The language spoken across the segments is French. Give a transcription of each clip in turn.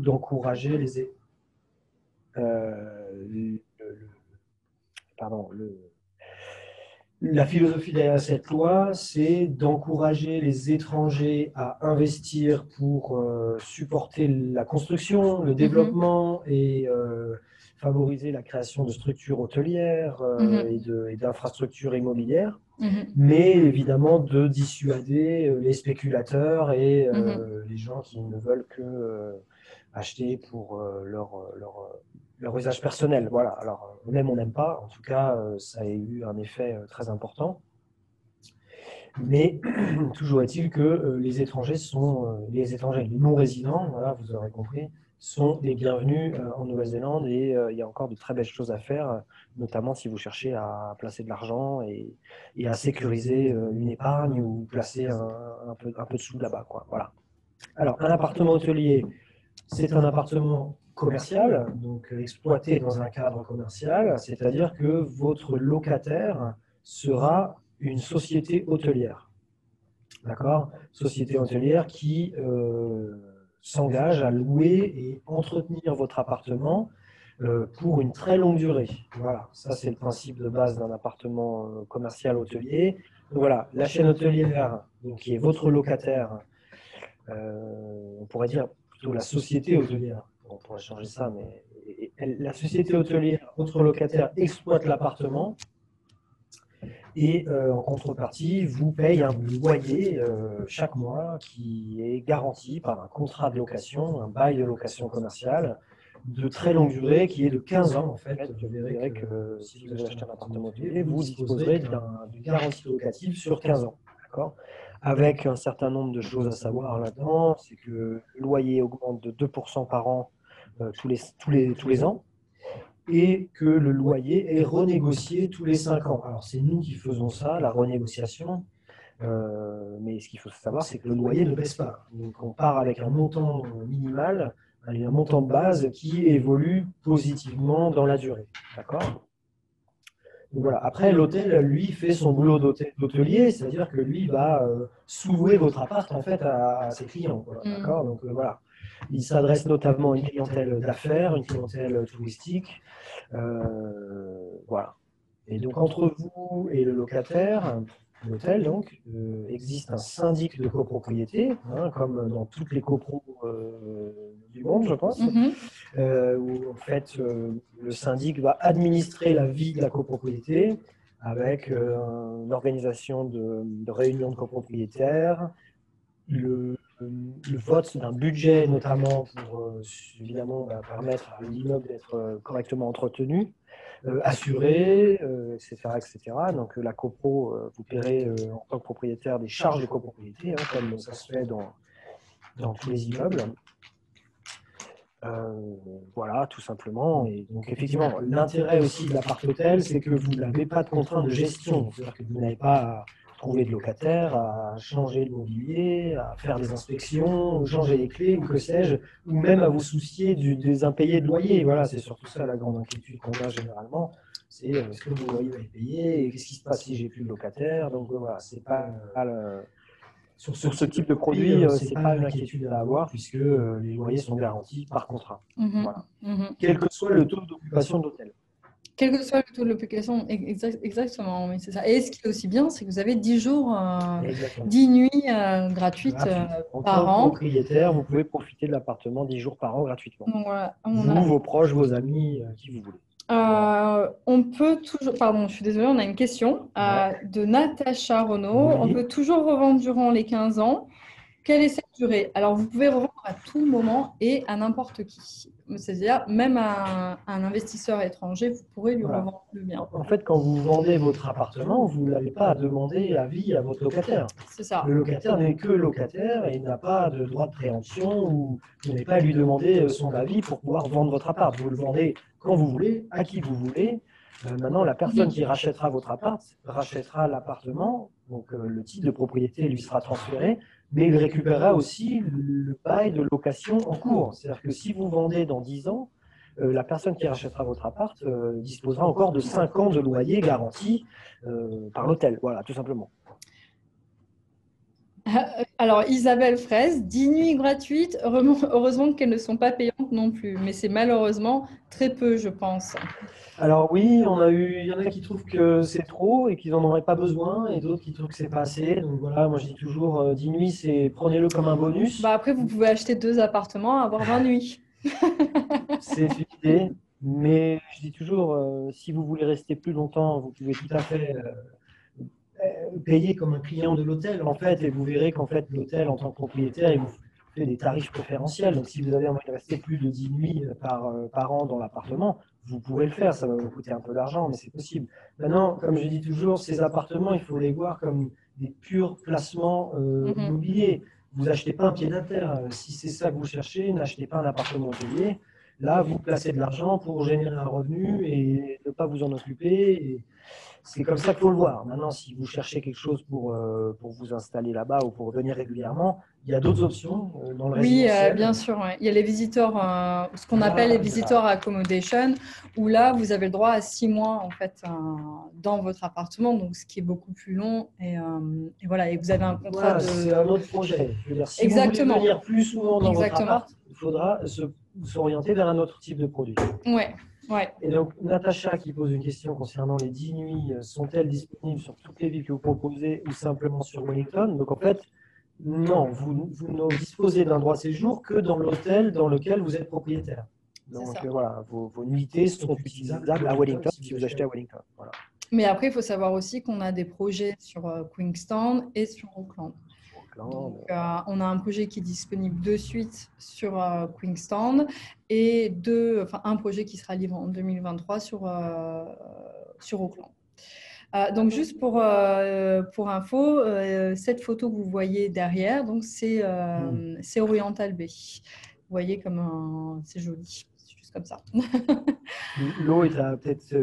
d'encourager le- pardon, la philosophie derrière cette loi, c'est d'encourager les étrangers à investir pour supporter la construction, le développement et favoriser la création de structures hôtelières et d'infrastructures immobilières, mais évidemment de dissuader les spéculateurs et les gens qui ne veulent que acheter pour leur usage personnel. Voilà. Alors, on aime, on n'aime pas. En tout cas, ça a eu un effet très important. Mais toujours est-il que les étrangers, les non-résidents, voilà, vous aurez compris, sont les bienvenus en Nouvelle-Zélande et il y a encore de très belles choses à faire, notamment si vous cherchez à placer de l'argent et à sécuriser une épargne ou placer un peu de sous là-bas, quoi. Voilà. Alors, un appartement hôtelier, c'est un appartement commercial, donc exploité dans un cadre commercial, c'est-à-dire que votre locataire sera une société hôtelière. D'accord? Société hôtelière qui s'engage à louer et entretenir votre appartement pour une très longue durée. Voilà, ça c'est le principe de base d'un appartement commercial hôtelier. Donc voilà, la chaîne hôtelière, donc, qui est votre locataire, on pourrait dire plutôt la société hôtelière, on pourrait changer ça, mais la société hôtelière, votre locataire exploite l'appartement et en contrepartie, vous paye un loyer chaque mois qui est garanti par un contrat de location, un bail de location commerciale de très longue durée qui est de 15 ans en fait. Vous verrez que si vous achetez un appartement hôtelier, vous disposerez d'une garantie locative sur 15 ans. D'accord ? Avec un certain nombre de choses à savoir là-dedans, c'est que le loyer augmente de 2% par an tous les ans et que le loyer est renégocié tous les 5 ans. Alors c'est nous qui faisons ça, la renégociation, mais ce qu'il faut savoir, c'est que le loyer ne baisse pas. Donc on part avec un montant minimal, un montant de base qui évolue positivement dans la durée. D'accord ? Donc voilà. Après, l'hôtel, lui, fait son boulot d'hôtelier, c'est-à-dire que lui va sous-louer votre appart en fait à ses clients. D'accord ? Donc voilà. Il s'adresse notamment à une clientèle d'affaires, une clientèle touristique. Voilà. Et donc entre vous et le locataire, l'hôtel donc, existe un syndic de copropriété, hein, comme dans toutes les copros du monde, je pense, où en fait le syndic va administrer la vie de la copropriété avec une organisation de réunions de copropriétaires, le vote d'un budget notamment pour évidemment permettre à l'immeuble d'être correctement entretenu, assuré, etc., etc. Donc la copro, vous paierez en tant que propriétaire des charges de copropriété, hein, comme ça se fait dans tous les immeubles. Voilà, tout simplement. Et donc, effectivement, l'intérêt aussi de l'appart-hôtel, c'est que vous n'avez pas de contrainte de gestion. C'est-à-dire que vous n'avez pas à trouver de locataire, à changer le mobilier, à faire des inspections, changer les clés, ou que sais-je, ou même à vous soucier des impayés de loyer. Voilà, c'est surtout ça la grande inquiétude qu'on a généralement. C'est est-ce que mon loyer va être payé et qu'est-ce qui se passe si j'ai plus de locataire. Donc voilà, c'est pas sur ce type de produit, ce n'est pas une inquiétude à avoir puisque les loyers sont garantis par contrat. Voilà. Quel que soit le taux d'occupation de l'hôtel. Quel que soit le taux de l'occupation, exactement, oui, c'est ça. Et ce qui est aussi bien, c'est que vous avez 10 jours, 10 nuits gratuites par an. En tant que propriétaire, vous pouvez profiter de l'appartement 10 jours par an gratuitement. Donc, voilà, vous, vos proches, vos amis, qui vous voulez. On peut toujours, pardon, je suis désolée, on a une question de Natacha Renaud. Oui. On peut toujours revendre durant les 15 ans. Quelle est cette durée? Alors, vous pouvez revendre à tout moment et à n'importe qui. C'est-à-dire, même à un investisseur étranger, vous pourrez lui revendre le bien. En fait, quand vous vendez votre appartement, vous n'avez pas à demander avis à votre locataire. C'est ça. Le locataire n'est que locataire et il n'a pas de droit de préemption ou vous n'avez pas à lui demander son avis pour pouvoir vendre votre appart. Vous le vendez quand vous voulez, à qui vous voulez. Maintenant, la personne qui rachètera votre appart rachètera l'appartement, donc le titre de propriété lui sera transféré, mais il récupérera aussi le bail de location en cours. C'est-à-dire que si vous vendez dans 10 ans, la personne qui rachètera votre appart disposera encore de 5 ans de loyer garanti par l'hôtel. Voilà, tout simplement. Alors, Isabelle Fraise, 10 nuits gratuites. Heureusement qu'elles ne sont pas payantes non plus, mais c'est malheureusement très peu, je pense. Alors oui, il y en a qui trouvent que c'est trop et qu'ils n'en auraient pas besoin, et d'autres qui trouvent que c'est pas assez. Donc voilà, moi je dis toujours, 10 nuits, prenez-le comme un bonus. Bah après, vous pouvez acheter 2 appartements, avoir 20 nuits. C'est une idée, mais je dis toujours, si vous voulez rester plus longtemps, vous pouvez tout à fait payer comme un client de l'hôtel, en fait, et vous verrez qu'en fait, l'hôtel, en tant que propriétaire, il vous fait des tarifs préférentiels. Donc, si vous avez envie de rester plus de 10 nuits par an dans l'appartement, vous pouvez le faire. Ça va vous coûter un peu d'argent, mais c'est possible. Maintenant, comme je dis toujours, ces appartements, il faut les voir comme des purs placements Mhm. immobiliers. Vous n'achetez pas un pied à terre. Si c'est ça que vous cherchez, n'achetez pas un appartement payé. Là, vous placez de l'argent pour générer un revenu et ne pas vous en occuper. Et c'est comme ça qu'il faut le voir. Maintenant, si vous cherchez quelque chose pour vous installer là-bas ou pour venir régulièrement, il y a d'autres options dans le Oui, résidentiel. bien sûr. Ouais. Il y a les visiteurs, ce qu'on appelle Là, les visiteurs accommodation, où là, vous avez le droit à 6 mois en fait dans votre appartement, donc ce qui est beaucoup plus long. Et voilà, et vous avez un contrat voilà, c'est un de. autre projet. Je veux dire, si vous voulez Exactement. venir plus souvent dans votre Exactement. appart, il faudra s'orienter vers un autre type de produit. Ouais, ouais. Et donc, Natacha qui pose une question concernant les 10 nuits, sont-elles disponibles sur toutes les villes que vous proposez ou simplement sur Wellington? Donc, en fait, non, vous ne disposez d'un droit de séjour que dans l'hôtel dans lequel vous êtes propriétaire. Donc Ça. voilà, vos nuitées sont utilisables à Wellington si vous achetez à Wellington. Voilà. Mais après, il faut savoir aussi qu'on a des projets sur Queenstown et sur Auckland. Donc, on a un projet qui est disponible de suite sur Queenstown et un projet qui sera livré en 2023 sur Auckland. Donc, juste pour info, cette photo que vous voyez derrière, donc c'est Oriental Bay. Vous voyez comme c'est joli, c'est juste comme ça. L'eau est à peut-être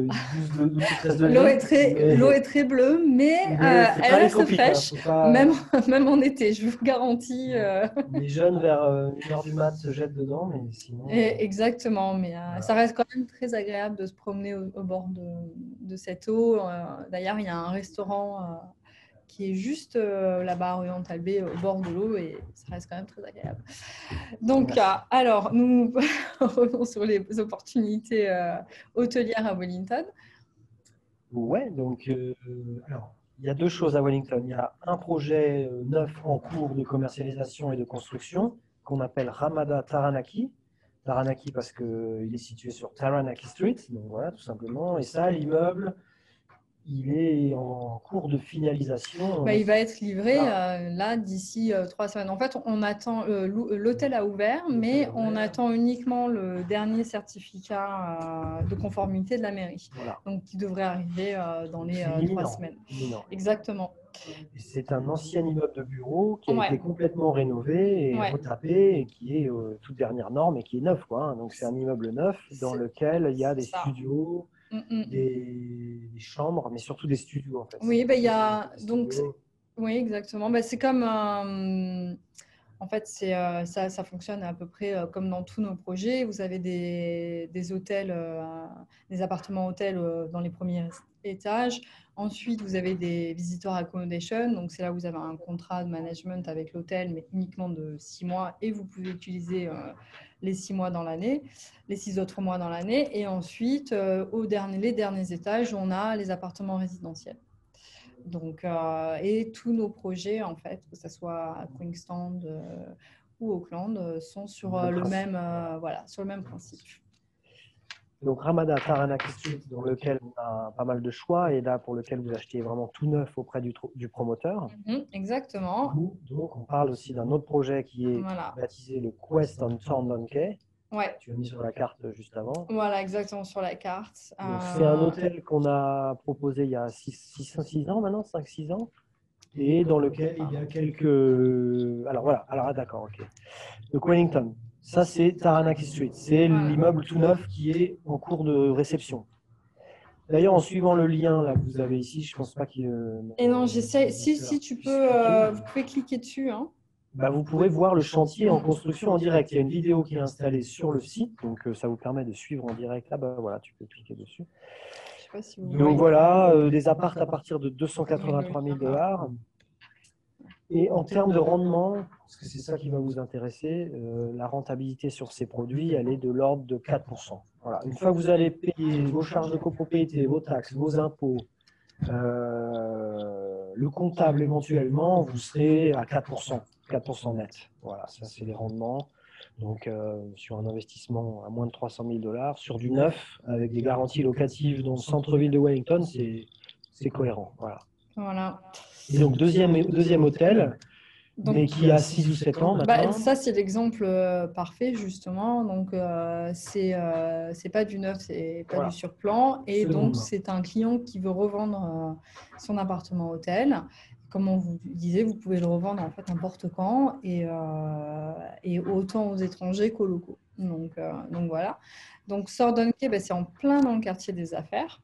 12 ou 13 degrés. L'eau est très bleue, mais C'est elle pas les reste tropiques, hein, fraîche, même en été, je vous garantis. Les jeunes vers 1h du mat se jettent dedans, mais sinon. Exactement, mais Voilà. ça reste quand même très agréable de se promener au bord de cette eau. D'ailleurs, il y a un restaurant qui est juste là-bas à Oriental Bay, au bord de l'eau, et ça reste quand même très agréable. Donc, alors, nous revenons sur les opportunités hôtelières à Wellington. Ouais, donc, alors, il y a deux choses à Wellington. Il y a un projet neuf en cours de commercialisation et de construction qu'on appelle Ramada Taranaki. Taranaki parce qu'il est situé sur Taranaki Street, donc voilà, tout simplement. Et ça, l'immeuble, il est en cours de finalisation. Il va être livré là d'ici 3 semaines. En fait, on attend l'hôtel a ouvert, mais on attend uniquement le dernier certificat de conformité de la mairie. Voilà. Donc, qui devrait arriver dans les 3 semaines. Imminent. Exactement. C'est un ancien immeuble de bureau qui a été complètement rénové et retapé et qui est toute dernière norme et qui est neuf, quoi, hein. Donc c'est un immeuble neuf dans lequel il y a des studios, des chambres, mais surtout des studios en fait. Oui, il y a donc oui, exactement. C'est comme en fait, ça fonctionne à peu près comme dans tous nos projets. Vous avez des hôtels, des appartements hôtels dans les premiers étages. Ensuite, vous avez des visitors accommodation. Donc, c'est là où vous avez un contrat de management avec l'hôtel, mais uniquement de 6 mois. Et vous pouvez utiliser les 6 mois dans l'année, les 6 autres mois dans l'année. Et ensuite, les derniers étages, on a les appartements résidentiels. Donc, et tous nos projets, en fait, que ce soit à Queenstown ou Auckland, sont sur le même principe. Donc Ramada Taranaki Street, dans lequel on a pas mal de choix, et là pour lequel vous achetez vraiment tout neuf auprès du promoteur. Exactement. Donc on parle aussi d'un autre projet qui est baptisé le Quest on Torndonkey. Ouais. Tu as mis sur la carte juste avant. Voilà, exactement, sur la carte. C'est un hôtel qu'on a proposé il y a 6 ans maintenant, 5-6 ans, et dans lequel il y a quelques... Alors voilà, d'accord, ok. Donc Wellington, ça c'est Taranaki Street, c'est l'immeuble tout neuf qui est en cours de réception. D'ailleurs, en suivant le lien là, que vous avez ici, je ne pense pas qu'il... Et non, j'essaie. Si tu peux, vous pouvez cliquer dessus, hein. Vous pourrez voir le chantier en construction en direct. Il y a une vidéo qui est installée sur le site, donc ça vous permet de suivre en direct. Là, voilà, tu peux cliquer dessus. Je sais pas si vous donc voilà, des apparts à partir de $283 000. Et en termes de rendement, parce que c'est ça qui va vous intéresser, la rentabilité sur ces produits, elle est de l'ordre de 4%. Voilà. Une fois que vous allez payer vos charges de copropriété, vos taxes, vos impôts, le comptable éventuellement, vous serez à 4%, 4% net. Voilà, ça c'est les rendements. Donc sur un investissement à moins de 300 000 $, sur du neuf, avec des garanties locatives dans le centre-ville de Wellington, c'est cohérent. Voilà. Voilà. Et donc deuxième hôtel, Donc, mais qui a 6 ou 7 ans maintenant. Ça, c'est l'exemple parfait, justement. Donc, c'est pas du neuf, c'est pas Voilà. du surplan. Et Seconde donc, main. c'est un client qui veut revendre son appartement hôtel. Comme on vous disait, vous pouvez le revendre en fait n'importe quand et autant aux étrangers qu'aux locaux. Donc voilà. Donc, Sordon-Quai, c'est en plein dans le quartier des affaires.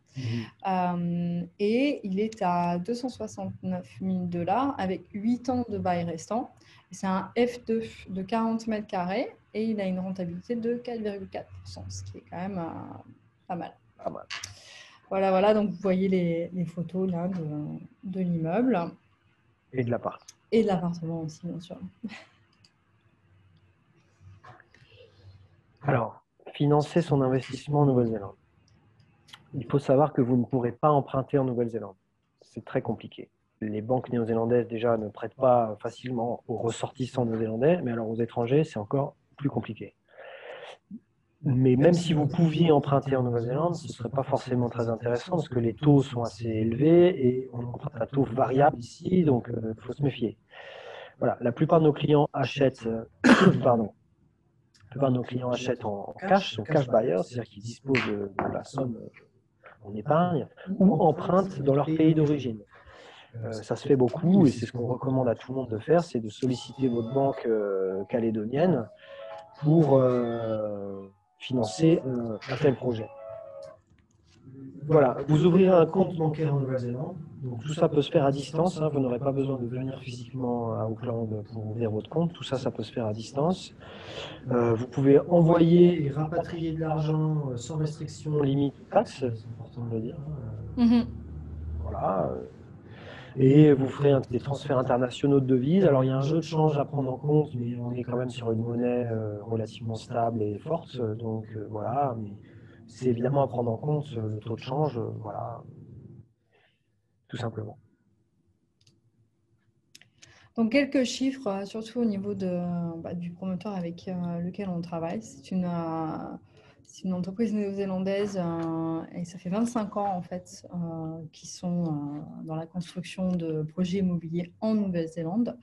Et il est à 269 000 $ avec 8 ans de bail restant. C'est un F2 de 40 mètres carrés et il a une rentabilité de 4,4%, ce qui est quand même pas mal. Pas mal. Voilà, donc vous voyez les photos là de l'immeuble. Et de l'appart. Et de l'appartement aussi, bien sûr. Alors, financer son investissement en Nouvelle-Zélande. Il faut savoir que vous ne pourrez pas emprunter en Nouvelle-Zélande. C'est très compliqué. Les banques néo-zélandaises, déjà, ne prêtent pas facilement aux ressortissants néo-zélandais, mais alors aux étrangers, c'est encore plus compliqué. Mais même si vous pouviez emprunter en Nouvelle-Zélande, ce ne serait pas forcément très intéressant parce que les taux sont assez élevés et on emprunte à taux variable ici, donc il faut se méfier. Voilà, la plupart de nos clients achètent, pardon, la plupart de nos clients achètent en cash, sont cash buyers, c'est-à-dire qu'ils disposent de la somme en épargne ou empruntent dans leur pays d'origine. Ça se fait beaucoup et c'est ce qu'on recommande à tout le monde de faire, c'est de solliciter votre banque calédonienne pour financer un tel projet. Voilà, vous ouvrirez un compte bancaire en Nouvelle-Zélande. Donc tout ça peut se faire à distance. Vous n'aurez pas besoin de venir physiquement à Auckland pour ouvrir votre compte. Tout ça, ça peut se faire à distance. Vous pouvez envoyer et rapatrier de l'argent sans restriction, limite ou taxe, c'est important de le dire. Voilà. Et vous ferez des transferts internationaux de devises. Alors il y a un jeu de change à prendre en compte, mais on est quand même sur une monnaie relativement stable et forte. Donc voilà, mais c'est évidemment à prendre en compte le taux de change, voilà, tout simplement. Donc quelques chiffres, surtout au niveau du promoteur avec lequel on travaille. C'est une entreprise néo-zélandaise et ça fait 25 ans en fait qu'ils sont dans la construction de projets immobiliers en Nouvelle-Zélande.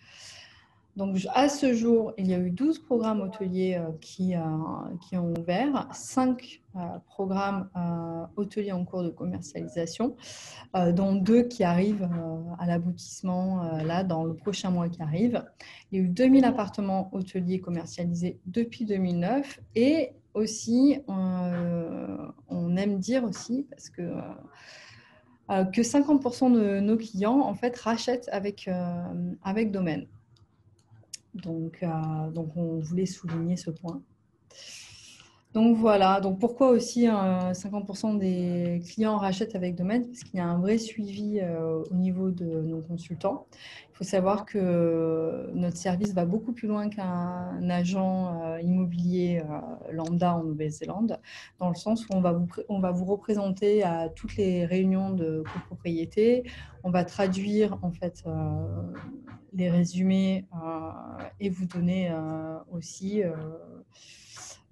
Donc à ce jour, il y a eu 12 programmes hôteliers qui ont ouvert, 5 programmes hôteliers en cours de commercialisation, dont 2 qui arrivent à l'aboutissement là dans le prochain mois qui arrive. Il y a eu 2000 appartements hôteliers commercialisés depuis 2009 et aussi, on aime dire aussi, parce que 50% de nos clients en fait rachètent avec Domaine. Donc on voulait souligner ce point. Donc voilà, donc pourquoi aussi 50% des clients rachètent avec Domaine? Parce qu'il y a un vrai suivi au niveau de nos consultants. Il faut savoir que notre service va beaucoup plus loin qu'un agent immobilier lambda en Nouvelle-Zélande, dans le sens où on va vous représenter à toutes les réunions de copropriété, on va traduire en fait les résumés et vous donner aussi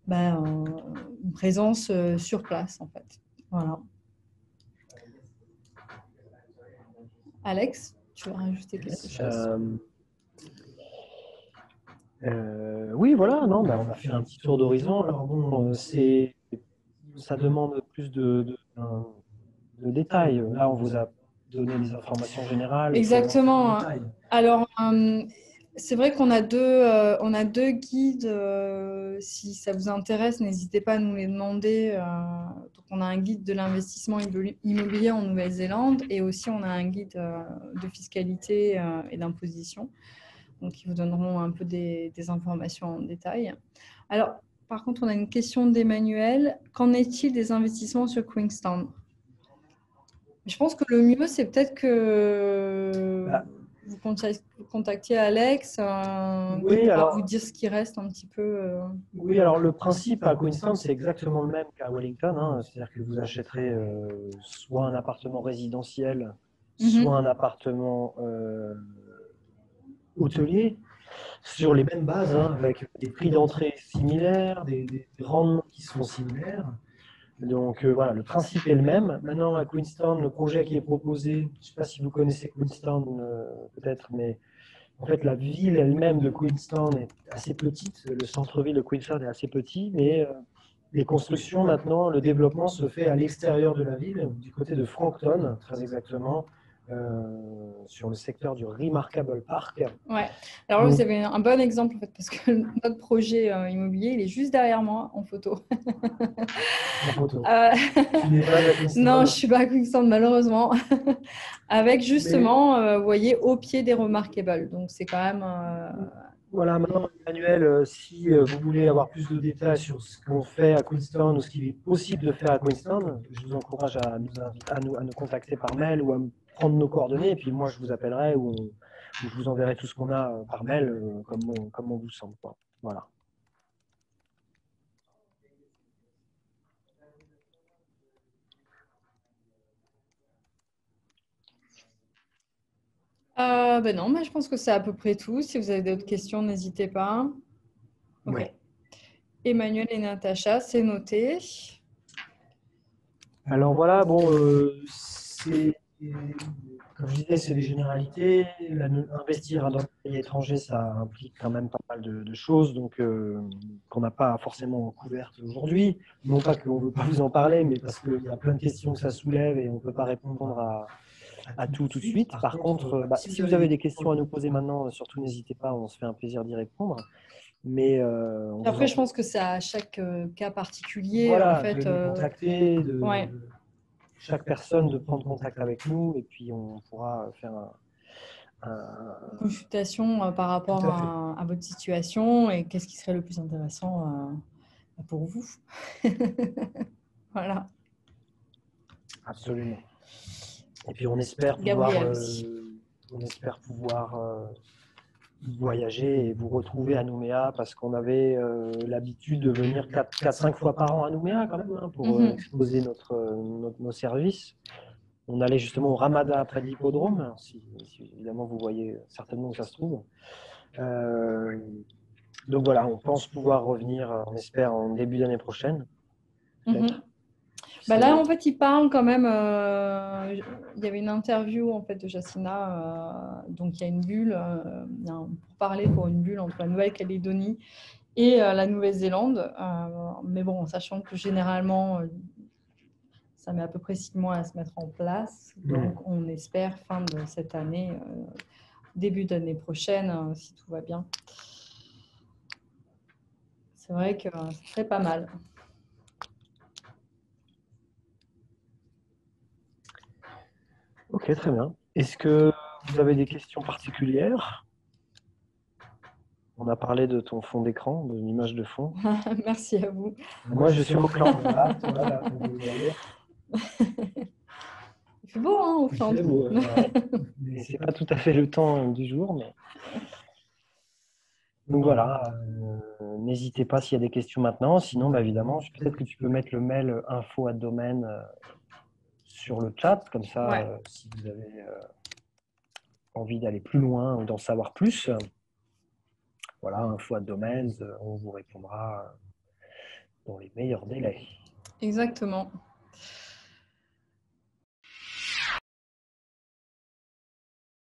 une présence sur place, en fait. Voilà. Alex, tu veux rajouter quelque chose? Oui, voilà, non, on a fait un petit tour d'horizon. Alors bon, ça demande plus de détails. Là, on vous a donné des informations générales. Exactement. Alors, c'est vrai qu'on a deux guides. Si ça vous intéresse, n'hésitez pas à nous les demander. Donc, on a un guide de l'investissement immobilier en Nouvelle-Zélande et aussi on a un guide de fiscalité et d'imposition. Donc, ils vous donneront un peu des informations en détail. Alors, par contre, on a une question d'Emmanuel. Qu'en est-il des investissements sur Queenstown? Je pense que le mieux, c'est peut-être que vous contactiez Alex Oui, pour alors, vous dire ce qui reste un petit peu. oui, alors le principe à Queenstown, c'est exactement le même qu'à Wellington, hein. C'est-à-dire que vous achèterez soit un appartement résidentiel, soit un appartement hôtelier, sur les mêmes bases, hein, avec des prix d'entrée similaires, des rendements qui sont similaires. Donc voilà, le principe est le même. Maintenant, à Queenstown, le projet qui est proposé, je ne sais pas si vous connaissez Queenstown peut-être, mais en fait, la ville elle-même de Queenstown est assez petite. Le centre-ville de Queenstown est assez petit, mais les constructions maintenant, le développement se fait à l'extérieur de la ville, du côté de Frankton, très exactement, sur le secteur du Remarkable Park. Ouais. Alors là, vous avez un bon exemple en fait, parce que notre projet immobilier, il est juste derrière moi en photo. En photo. Tu n'es pas à Queenstown? Non, je ne suis pas à Queenstown malheureusement. Avec justement, vous voyez, au pied des Remarkables. Donc c'est quand même. Voilà, maintenant, Emmanuel, si vous voulez avoir plus de détails sur ce qu'on fait à Queenstown ou ce qu'il est possible de faire à Queenstown, je vous encourage à nous contacter par mail ou à me prendre nos coordonnées. Et puis moi, je vous appellerai ou je vous enverrai tout ce qu'on a par mail, comme on vous semble, quoi. Voilà. Ben non, mais je pense que c'est à peu près tout. Si vous avez d'autres questions, n'hésitez pas. Ok. Ouais. Emmanuel et Natacha, c'est noté. Alors voilà, bon, comme je disais, c'est des généralités. Investir dans un pays étranger, ça implique quand même pas mal de choses, donc qu'on n'a pas forcément couvertes aujourd'hui. Non pas qu'on ne veut pas vous en parler, mais parce qu'il y a plein de questions que ça soulève et on ne peut pas répondre à tout de suite. Par contre, si vous avez des questions à nous poser maintenant, surtout n'hésitez pas, on se fait un plaisir d'y répondre. Mais après, je pense que c'est à chaque cas particulier. Voilà, en fait, de nous contacter, chaque personne de prendre contact avec nous, et puis on pourra faire une consultation par rapport à votre situation et qu'est-ce qui serait le plus intéressant pour vous. Voilà. Absolument. Et puis on espère pouvoir voyager et vous retrouver à Nouméa, parce qu'on avait l'habitude de venir 4-5 fois par an à Nouméa quand même, hein, pour exposer nos services. On allait justement au Ramadan près de l'hippodrome, si évidemment vous voyez certainement où ça se trouve. Donc voilà, on pense pouvoir revenir, on espère, en début d'année prochaine. Bah là, en fait, il parle quand même. Il y avait une interview en fait de Jacina. Donc, il y a une bulle pour parler pour une bulle entre la Nouvelle-Calédonie et la Nouvelle-Zélande. Mais bon, sachant que généralement, ça met à peu près 6 mois à se mettre en place. Donc, on espère fin de cette année, début d'année prochaine, si tout va bien. C'est vrai que ce serait pas mal. Ok, très bien. Est-ce que vous avez des questions particulières? On a parlé de ton fond d'écran, de l'image de fond. Merci à vous. Moi, je suis au clan. Il fait beau, hein, au flanc. C'est beau, ouais. Mais c'est pas tout à fait le temps du jour. Mais... Donc voilà, n'hésitez pas s'il y a des questions maintenant. Sinon, évidemment, peut-être que tu peux mettre le mail info@domaine sur le chat. Comme ça, si vous avez envie d'aller plus loin ou d'en savoir plus, voilà, info@domaine, on vous répondra dans les meilleurs délais. Exactement.